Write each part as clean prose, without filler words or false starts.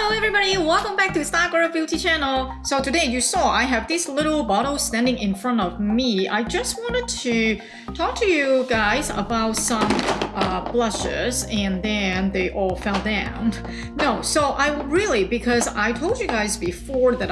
Hello everybody, welcome back to StarGirl Beauty channel. So today you saw I have this little bottle standing in front of me. I just wanted to talk to you guys about some blushes and then they all fell down. No, so because I told you guys before that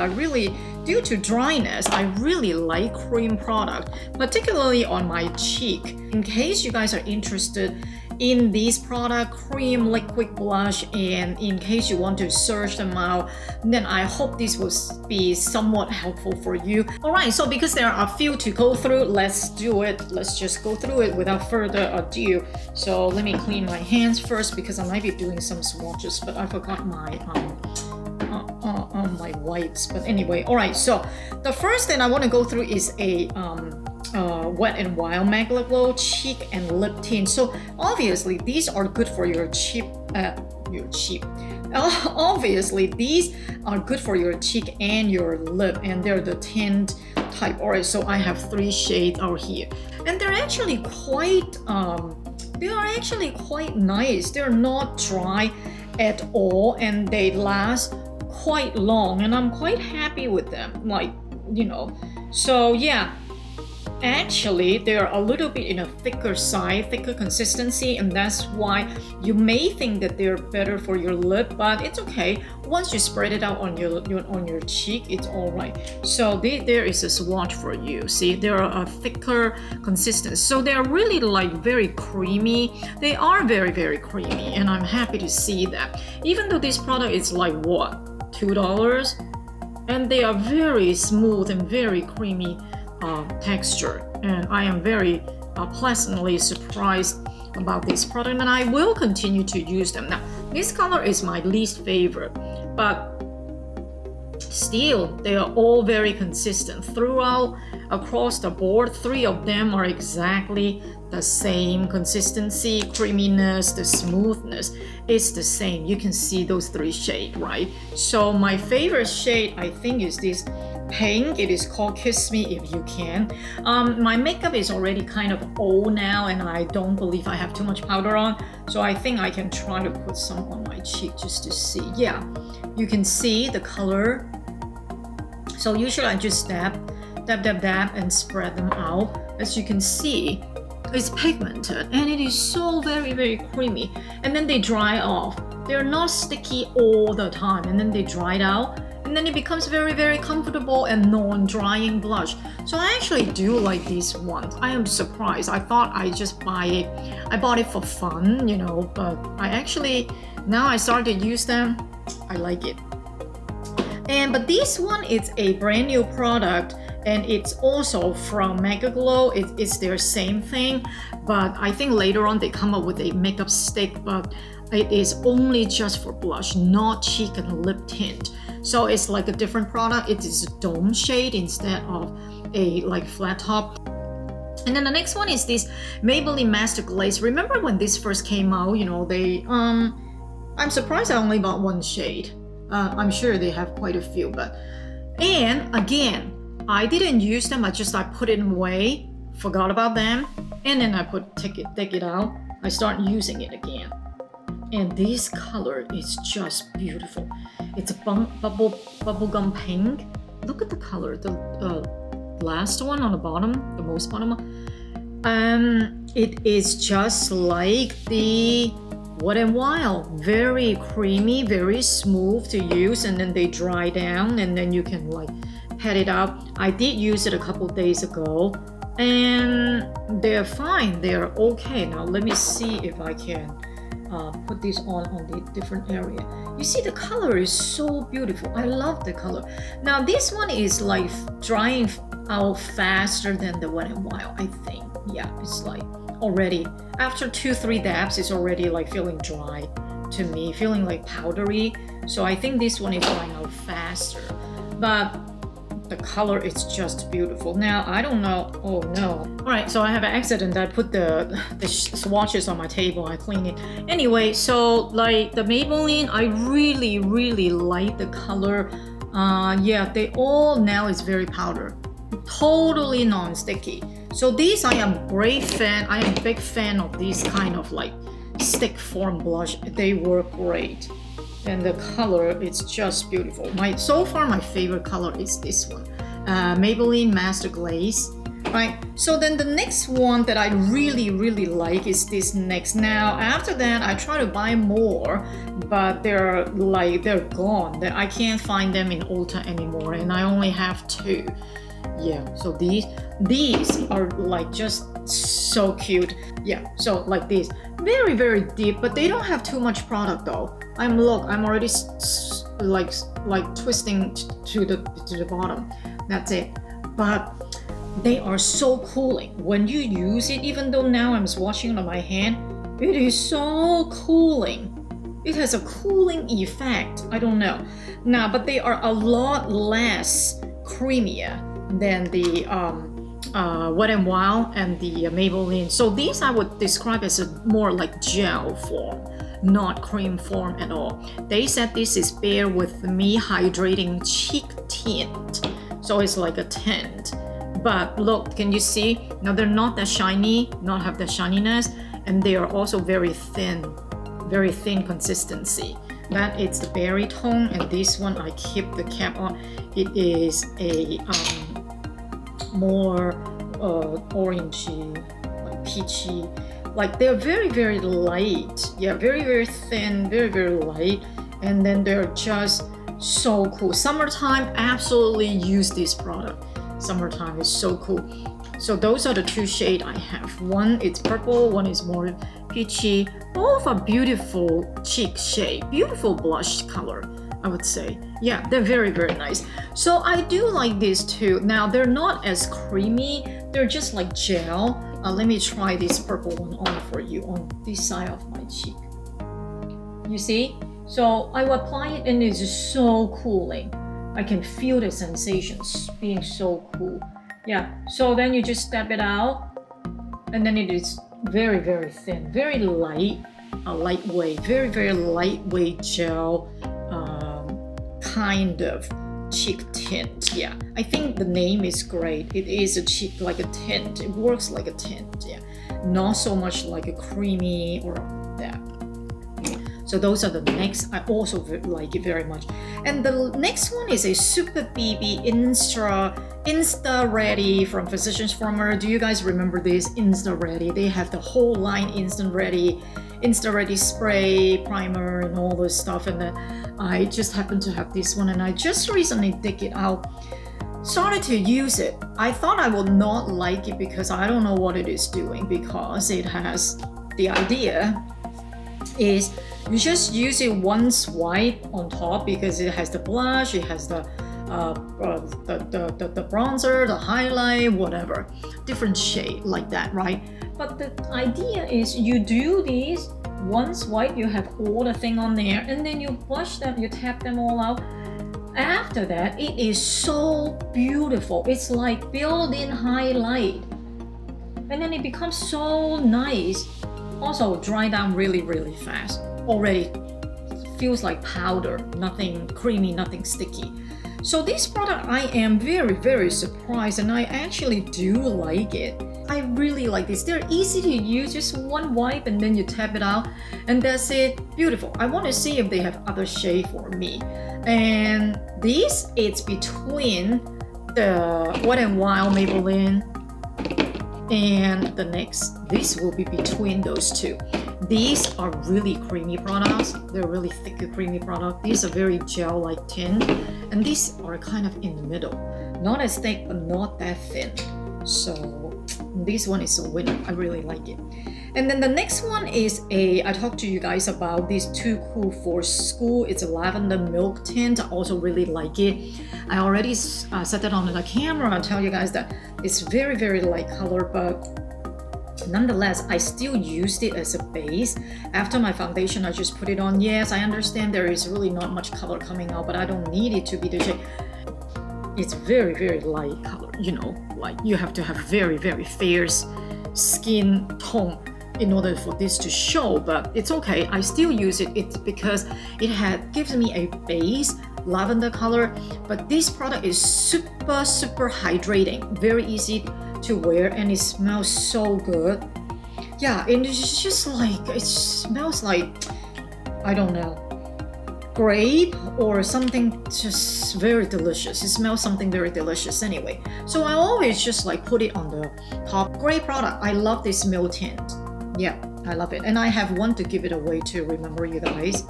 due to dryness, I really like cream product, particularly on my cheek. In case you guys are interested in these product, cream liquid blush, and in case you want to search them out, then I hope this will be somewhat helpful for you. Alright, so because there are a few to go through, let's do it. Let's just go through it without further ado. So let me clean my hands first because I might be doing some swatches, but I forgot my my wipes. But anyway, alright, so the first thing I want to go through is a Wet n Wild Magla Glow cheek and lip tint. So obviously these are good for your cheek. Obviously these are good for your cheek and your lip, and they're the tint type. Alright, so I have 3 shades out here, and they're actually quite nice. They're not dry at all, and they last quite long, and I'm quite happy with them. So yeah. Actually, they're a little bit in a thicker consistency, and that's why you may think that they're better for your lip, but it's okay. Once you spread it out on your cheek, it's all right. So there is a swatch for you. See, they're a thicker consistency, so they're really very creamy. They are very, very creamy, and I'm happy to see that. Even though this product is what, $2, and they are very smooth and very creamy texture, and I am very pleasantly surprised about this product, and I will continue to use them. Now, this color is my least favorite, but still they are all very consistent throughout, across the board. 3 of them are exactly the same consistency, creaminess, the smoothness is the same. You can see those 3 shades, right? So my favorite shade, I think, is this pink. It is called Kiss Me If You Can. My makeup is already kind of old now, and I don't believe I have too much powder on, so I think I can try to put some on my cheek just to see. Yeah, you can see the color. So usually I just dab, and spread them out. As you can see, it's pigmented, and it is so very, very creamy, and then they dry off. They're not sticky all the time, and then they dried out, and then it becomes very, very comfortable and non-drying blush. So I actually do like these ones. I am surprised. I thought I just buy it. I bought it for fun, but now I started to use them. I like it. But this one is a brand new product, and it's also from Mega Glow. It's their same thing, but I think later on they come up with a makeup stick, but it is only just for blush, not cheek and lip tint. So it's like a different product. It is a dome shade instead of a flat top. And then the next one is this Maybelline Master Glaze. Remember when this first came out, I'm surprised I only bought 1 shade. I'm sure they have quite a few, and again, I didn't use them. I put it away, forgot about them, and then I take it out. I start using it again, and this color is just beautiful. It's a bubblegum pink. Look at the color. The last one on the bottom, the most bottom. It is just like the Wet n Wild. Very creamy, very smooth to use, and then they dry down, and then you can pat it out. I did use it a couple days ago, and they're fine. They're okay. Now let me see if I can put this on the different area. You see the color is so beautiful. I love the color. Now this one is drying out faster than the Wet n Wild, I think. Yeah, it's already after 2-3 dabs, it's already feeling dry to me, feeling powdery. So I think this one is drying out faster, but the color is just beautiful. Now I don't know. Oh no! All right, so I have an accident. I put the swatches on my table. I clean it anyway. So the Maybelline, I really, really like the color. Yeah, they all now is very powder, totally non-sticky. So these I am great fan. I am a big fan of these kind of stick form blush. They work great. And the color, it's just beautiful. So far my favorite color is this one, Maybelline Master Glaze. Right, so then the next one that I really like is this next. Now after that I try to buy more, but they're gone. I can't find them in Ulta anymore, and I only have 2. Yeah, so these are like just so cute. Yeah, so like this, very deep, but they don't have too much product though. I'm already like twisting to the bottom. That's it. But they are so cooling when you use it. Even though now I'm swatching on my hand, it is so cooling. It has a cooling effect. I don't know. Now, but they are a lot less creamier than the Wet n Wild and the Maybelline. So these I would describe as a more like gel form, not cream form at all. They said this is Bare With Me Hydrating Cheek Tint. So it's like a tint. But look, can you see? Now they're not that shiny, not have the shininess, and they are also very thin consistency. That it's the berry tone, and this one I keep the cap on. It is a more orangey, like peachy. Like they're very light. Yeah, very thin, very light, and then they're just so cool. Summertime, absolutely use this product. Summertime is so cool. So those are the 2 shades I have. One is purple, one is more peachy. Both are beautiful cheek shade, beautiful blush color, I would say. Yeah, they're very nice. So I do like these too. Now they're not as creamy, they're just like gel. Let me try this purple one on for you on this side of my cheek. You see? So I will apply it and it's just so cooling. I can feel the sensations being so cool. Yeah, so then you just step it out, and then it is very thin, very light, lightweight, very lightweight gel kind of cheek tint. Yeah, I think the name is great. It is a cheek like a tint. It works like a tint. Yeah, not so much like a creamy or that. So those are the next. I also like it very much. And the next one is a Super BB Insta Ready from Physicians Formula. Do you guys remember this Insta Ready? They have the whole line Insta Ready spray, primer, and all this stuff. And then I just happen to have this one, and I just recently dig it out. Started to use it. I thought I would not like it because I don't know what it is doing, because it has the idea is you just use it one swipe on top, because it has the blush, it has the bronzer, the highlight, whatever, different shade like that, right? But the idea is you do these one swipe, you have all the thing on there, and then you brush them, you tap them all out. After that, it is so beautiful. It's like built-in highlight, and then it becomes so nice. Also dry down really fast. Already feels like powder, nothing creamy, nothing sticky. So this product, I am very surprised, and I actually do like it. I really like this. They're easy to use, just one wipe and then you tap it out, and that's it. Beautiful. I want to see if they have other shade for me. And this, it's between the Wet n Wild Maybelline and the next. This will be between those two. These are really creamy products. They're really thick, creamy product. These are very gel-like tint, and these are kind of in the middle. Not as thick, but not that thin. So this one is a winner. I really like it. And then the next one is I talked to you guys about these Too Cool for School. It's a lavender milk tint. I also really like it. I already set it on the camera. I'll tell you guys that it's very light color, but nonetheless, I still used it as a base. After my foundation, I just put it on. Yes, I understand there is really not much color coming out, but I don't need it to be the shade. It's very light color, you know, like you have to have very fair skin tone in order for this to show, but it's okay. I still use it. It's because it gives me a base lavender color, but this product is super hydrating, very easy to wear, and it smells so good. Yeah, and it's just like, it smells like, I don't know, grape or something just very delicious. It smells something very delicious anyway. So I always just like put it on the top. Great product. I love this milk tint. Yeah, I love it. And I have one to give it away to, remember you guys.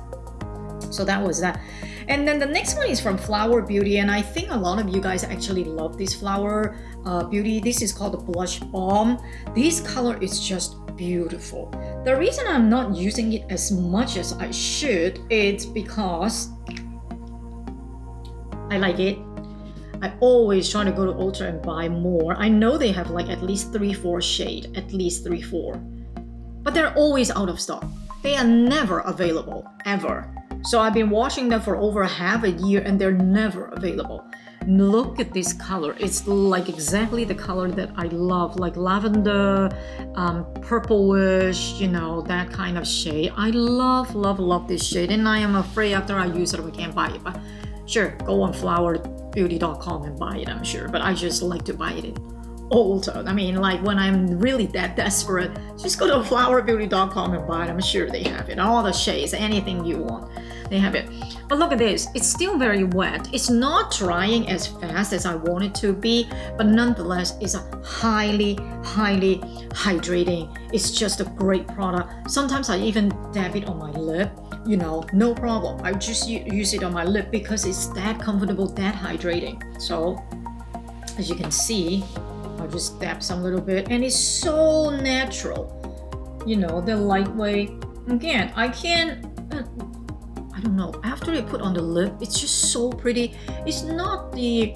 So that was that. And then the next one is from Flower Beauty, and I think a lot of you guys actually love this Flower Beauty. This is called the Blush Balm. This color is just beautiful. The reason I'm not using it as much as I should is because I like it. I always try to go to Ulta and buy more. I know they have like at least 3-4 shade, at least 3-4, but they're always out of stock. They are never available, ever. So I've been watching them for over half a year and they're never available. Look at this color. It's like exactly the color that I love, like lavender, purplish, you know, that kind of shade. I love, love, love this shade. And I am afraid after I use it, I can't buy it. But sure, go on flowerbeauty.com and buy it, I'm sure. But I just like to buy it in Ulta. I mean, like when I'm really that desperate, just go to flowerbeauty.com and buy it. I'm sure they have it. All the shades, anything you want, they have it. But look at this. It's still very wet. It's not drying as fast as I want it to be, but nonetheless, it's a highly, highly hydrating. It's just a great product. Sometimes I even dab it on my lip. You know, no problem. I just use it on my lip because it's that comfortable, that hydrating. So, as you can see, I'll just dab some little bit, and it's so natural. You know, the lightweight. Again, I don't know. After I put on the lip, it's just so pretty. It's not the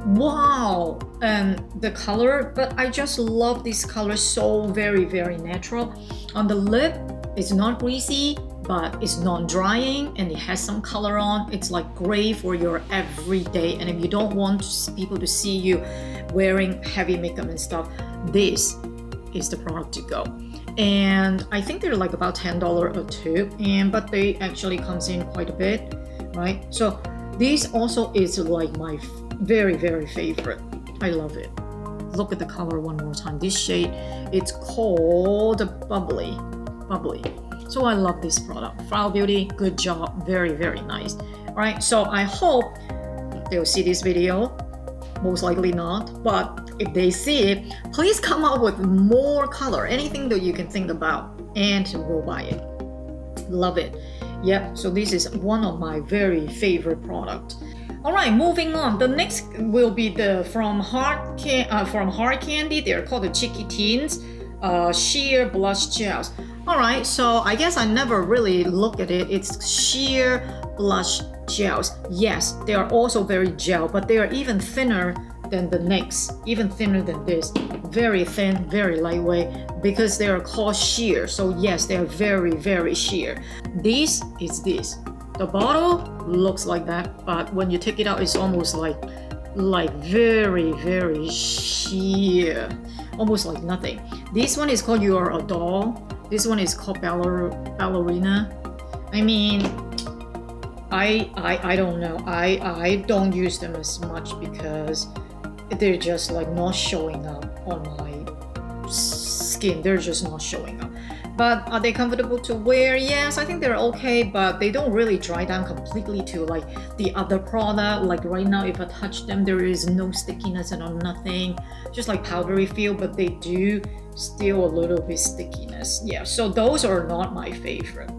wow and the color, but I just love this color. So very, very natural. On the lip, it's not greasy, but it's non-drying and it has some color on. It's like great for your everyday. And if you don't want people to see you wearing heavy makeup and stuff, this is the product to go. And I think they're like about $10 a tube, but they actually comes in quite a bit, right? So this also is like my very, very favorite. I love it. Look at the color one more time. This shade, it's called Bubbly. So I love this product. Flower Beauty, good job. Very, very nice. All right, so I hope they'll see this video. Most likely not, but if they see it, please come up with more color, anything that you can think about, and we'll buy it. Love it. Yep, so this is one of my very favorite products. All right, moving on. The next will be the from Hard Candy. They're called the Cheeky Teens Sheer Blush Gels. All right, so I guess I never really look at it. It's sheer blush gels. Yes, they are also very gel, but they are even thinner than the next, even thinner than this. Very thin, very lightweight, because they are called sheer. So yes, they are very, very sheer. This is this. The bottle looks like that, but when you take it out, it's almost like very, very sheer, almost like nothing. This one is called You Are a Doll. This one is called Ballerina. I mean, I don't know. I don't use them as much because they're just like not showing up on my skin. They're just not showing up. But are they comfortable to wear? Yes, I think they're okay, but they don't really dry down completely to like the other product. Like right now, if I touch them, there is no stickiness and nothing, just like powdery feel, but they do still a little bit stickiness. Yeah, so those are not my favorite,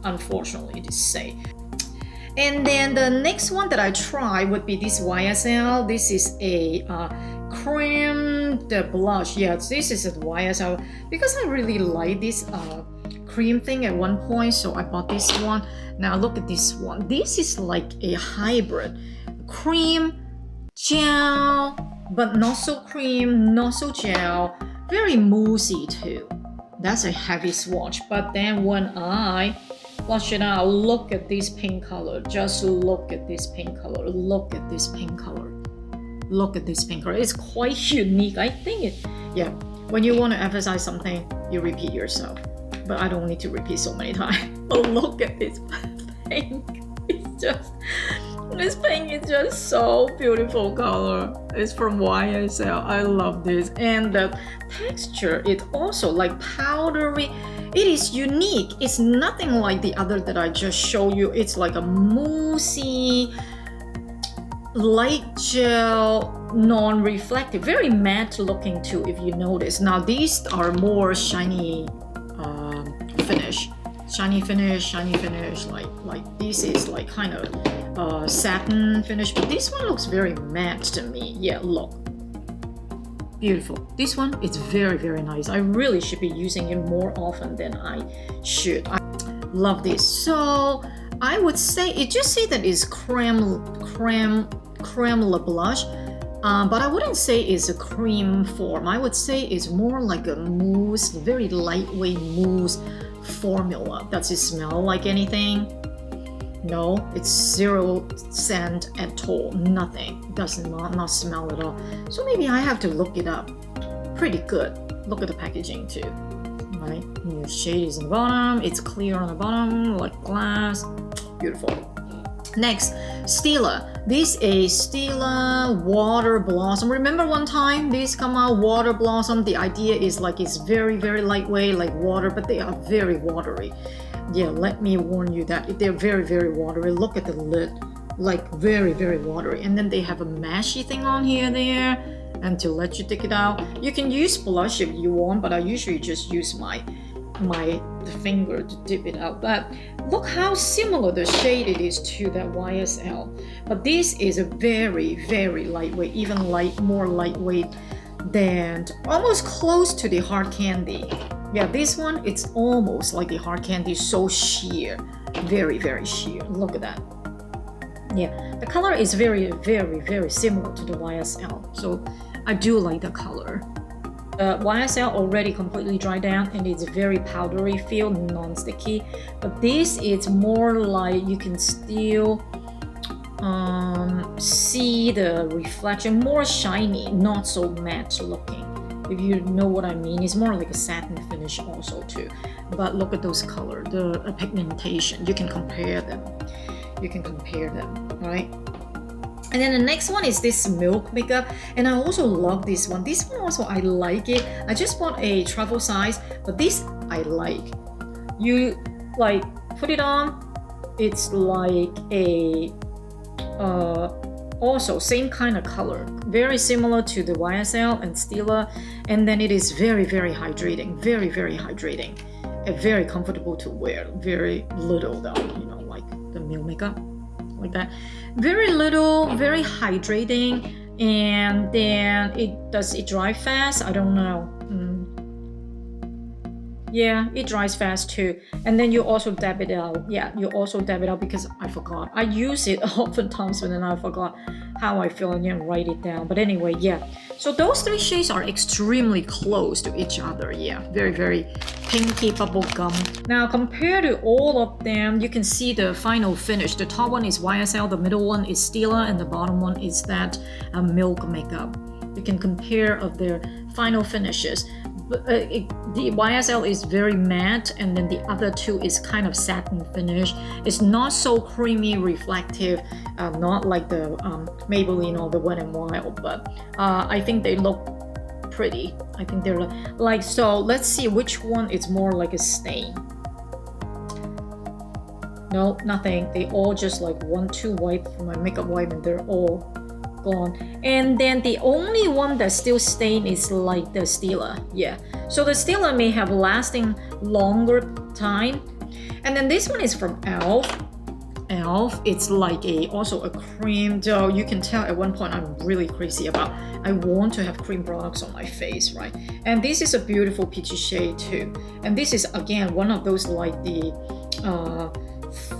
unfortunately to say. And then the next one that I try would be this YSL. This is a cream the blush. Yes, this is a YSL because I really like this cream thing at one point, so I bought this one. Now look at this one. This is like a hybrid cream gel, but not so cream, not so gel, very moussey too. That's a heavy swatch. But then when I flush it out, look at this pink color. Just look at this pink color. Look at this pink color. Look at this pink color. It's quite unique. I think yeah, when you want to emphasize something, you repeat yourself. But I don't need to repeat so many times. But look at this pink. This pink is just so beautiful color. It's from YSL. I love this. And the texture is also like powdery. it is unique. It's nothing like the other that I just showed you. It's like a moussey, light gel, non-reflective, very matte looking too, if you notice. Now these are more shiny finish. Shiny finish, like this is like kind of satin finish, but this one looks very matte to me. Yeah, look. Beautiful. This one, it's very, very nice. I really should be using it more often than I should. I love this. So I would say, it just say that it's creme blush, but I wouldn't say it's a cream form. I would say it's more like a mousse, very lightweight mousse formula. Does it smell like anything? No, it's 0% at all. Nothing. Does not smell at all. So maybe I have to look it up. Pretty good. Look at the packaging too. Right? And the shade is on the bottom. It's clear on the bottom, like glass. Beautiful. Next, Stila. This is Stila Water Blossom. Remember one time this come out, Water Blossom? The idea is like it's very, very lightweight, like water, but they are very watery. Yeah, let me warn you that they're very, very watery. Look at the lid, like very, very watery. And then they have a mashy thing on here, there, and to let you take it out. You can use blush if you want, but I usually just use my finger to dip it out. But look how similar the shade it is to that YSL. But this is a very, very lightweight, even more lightweight than, almost close to the Hard Candy. Yeah, this one, it's almost like the Hard Candy, so sheer. Very, very sheer. Look at that. Yeah, the color is very, very, very similar to the YSL. So I do like the color. The YSL already completely dried down and it's very powdery feel, non-sticky. But this is more like you can still see the reflection, more shiny, not so matte looking. If you know what I mean, it's more like a satin finish also too. But look at those colors, the pigmentation. You can compare them. Right? And then the next one is this milk makeup, and I also love this one. This one also I like it. I just bought a travel size, but this I like. You like put it on. It's like a also same kind of color, very similar to the YSL and Stila, and then it is very, very hydrating, very, very hydrating, and very comfortable to wear. Very little though, you know, like the milk makeup, like that. Very little, very hydrating, and then does it dry fast? I don't know. Yeah, it dries fast too. And then you also dab it out. Yeah, you also dab it out because I forgot. I use it oftentimes and then I forgot how I feel and then write it down. But anyway, yeah. So those three shades are extremely close to each other. Yeah, very, very pinky bubble gum. Now compared to all of them, you can see the final finish. The top one is YSL, the middle one is Stila, and the bottom one is that milk makeup. You can compare of their final finishes. The YSL is very matte, and then the other two is kind of satin finish. It's not so creamy, reflective, not like the Maybelline or the Wet n Wild, but I think they look pretty. I think they're like, so let's see which one is more like a stain. No, nothing. They all just like 1-2 wipe for my makeup wipe and they're all gone. And then the only one that still stain is like the Stila. Yeah, so the Stila may have lasting longer time. And then this one is from elf. It's like also a cream dough. You can tell at one point I'm really crazy about, I want to have cream products on my face, right? And this is a beautiful peachy shade too. And this is again one of those like the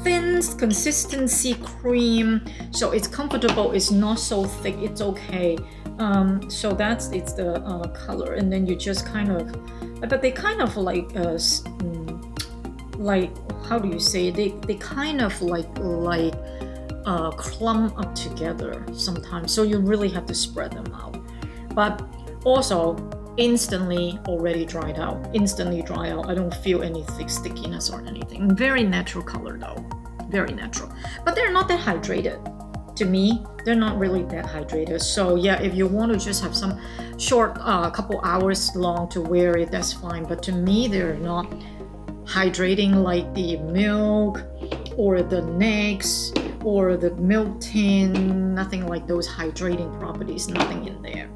thin consistency cream, so it's comfortable, it's not so thick, it's okay. So it's the color, and then you just kind of, but they kind of like how do you say, they kind of like clump up together sometimes, so you really have to spread them out. But also instantly already dried out, I don't feel any thick stickiness or anything. Very natural color though, very natural, but they're not that hydrated. To me, they're not really that hydrated. So yeah, if you want to just have some short couple hours long to wear it, that's fine, but to me they're not hydrating like the milk or the NYX or the milk tin, nothing like those hydrating properties, nothing in there.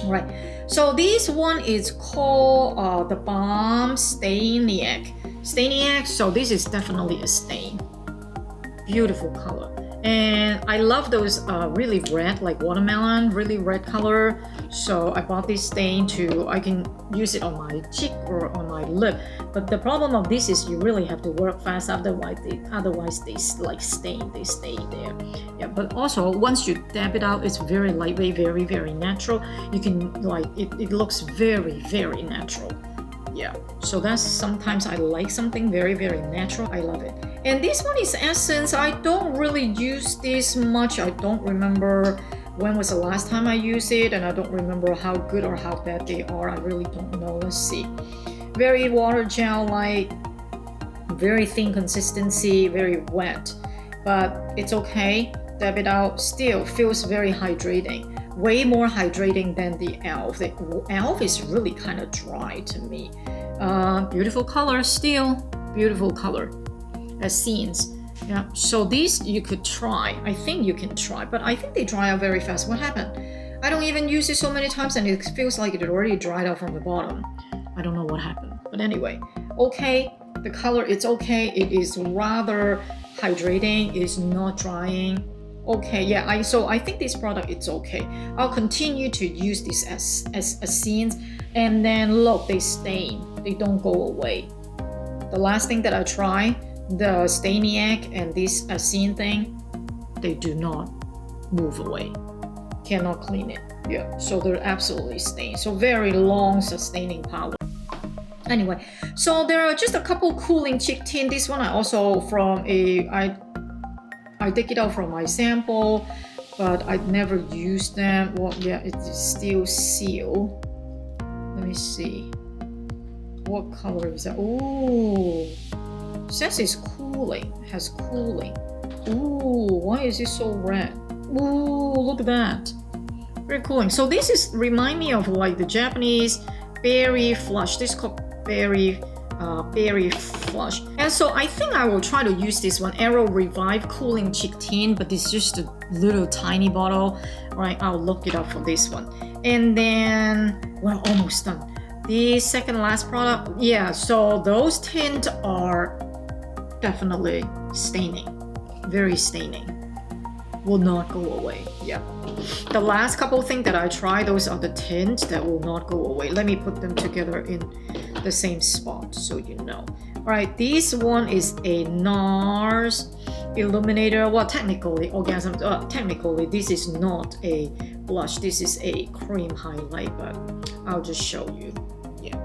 All right, so this one is called the Balm Staniac. So this is definitely a stain. Beautiful color. And I love those really red, like watermelon, really red color. So I bought this stain I can use it on my cheek or on my lip. But the problem of this is you really have to work fast, otherwise they like stain, they stay there. Yeah, but also once you dab it out, it's very lightweight, very, very natural. You can like, it looks very, very natural. Yeah, so that's sometimes I like something very, very natural. I love it. And this one is Essence. I don't really use this much. I don't remember when was the last time I used it, and I don't remember how good or how bad they are. I really don't know. Let's see. Very water gel like, very thin consistency, very wet, but it's okay. Dab it out, still feels very hydrating. Way more hydrating than the e.l.f. The e.l.f. is really kind of dry to me. Beautiful color, still beautiful color as scenes. Yeah, so these you could try. I think you can try, but I think they dry out very fast. What happened? I don't even use it so many times and it feels like it already dried out from the bottom. I don't know what happened, but anyway, okay, the color, it's okay. It is rather hydrating, it's not drying. Okay, yeah, so I think this product it's okay. I'll continue to use this as scenes, and then look, they stain, they don't go away. The last thing that I try, the Staniac and this scene thing, they do not move away. Cannot clean it. Yeah, so they're absolutely stained. So very long sustaining power. Anyway, so there are just a couple cooling cheek tint. This one I also I take it out from my sample, but I never used them. Well, yeah, it's still sealed. Let me see. What color is that? Oh, says it's cooling. Has cooling. Ooh, why is it so red? Ooh, look at that. Very cooling. So this is remind me of like the Japanese berry flush. This is called berry flush. And so I think I will try to use this one, Aero Revive Cooling Cheek Tint, but it's just a little tiny bottle. All right, I'll look it up for this one. And then we're almost done. The second last product, yeah, so those tints are definitely staining, very staining. Will not go away. Yeah. The last couple things that I tried, those are the tints that will not go away. Let me put them together in the same spot so you know. All right, this one is a NARS Illuminator. Well, technically, orgasm. Technically, this is not a blush. This is a cream highlight, but I'll just show you. Yeah.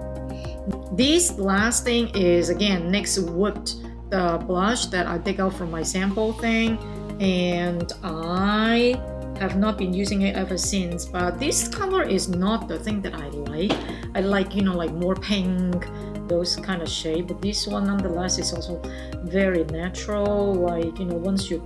This last thing is again NYX Whipped, the blush that I dig out from my sample thing. And I have not been using it ever since, but this color is not the thing that I like. I like, you know, like more pink, those kind of shade, but this one nonetheless is also very natural. Like, you know, once you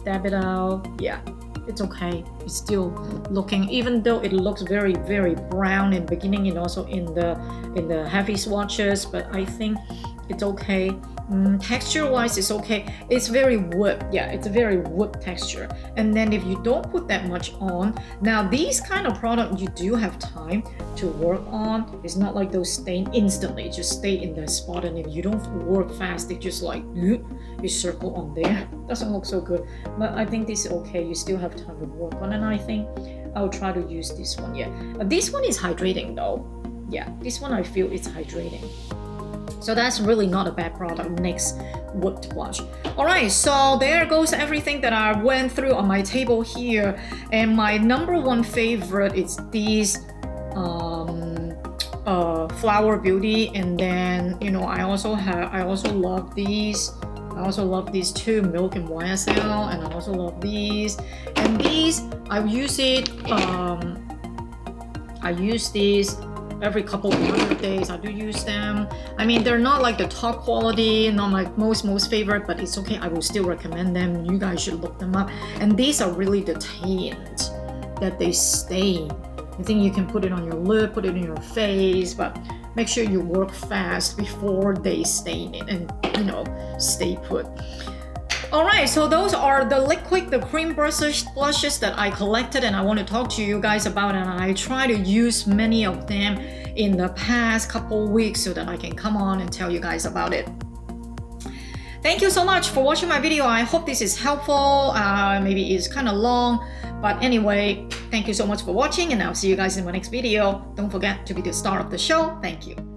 dab it out, yeah, it's okay. It's still looking, even though it looks very, very brown in the beginning and also in the heavy swatches, but I think it's okay. Texture wise it's okay. It's very whipped. Yeah, it's a very whipped texture. And then if you don't put that much on, now these kind of product you do have time to work on. It's not like those stain instantly just stay in that spot, and if you don't work fast they just like you circle on there. Doesn't look so good, but I think this is okay. You still have time to work on, and I think I'll try to use this one. Yeah, this one is hydrating though. Yeah, this one I feel it's hydrating. So that's really not a bad product. NYX Whipped Blush. All right, so there goes everything that I went through on my table here. And my number one favorite is these Flower Beauty. And then, you know, I also love these. I also love these two, Milk and YSL, and I also love these. And these, I use these every couple of days. I do use them. I mean, they're not like the top quality, not my most favorite, but it's okay. I will still recommend them. You guys should look them up. And these are really the tint that they stain. I think you can put it on your lip, put it in your face, but make sure you work fast before they stain it and, you know, stay put. Alright, so those are the cream blushes that I collected and I want to talk to you guys about, and I try to use many of them in the past couple weeks so that I can come on and tell you guys about it. Thank you so much for watching my video. I hope this is helpful. Maybe it's kind of long, but anyway, thank you so much for watching, and I'll see you guys in my next video. Don't forget to be the star of the show. Thank you.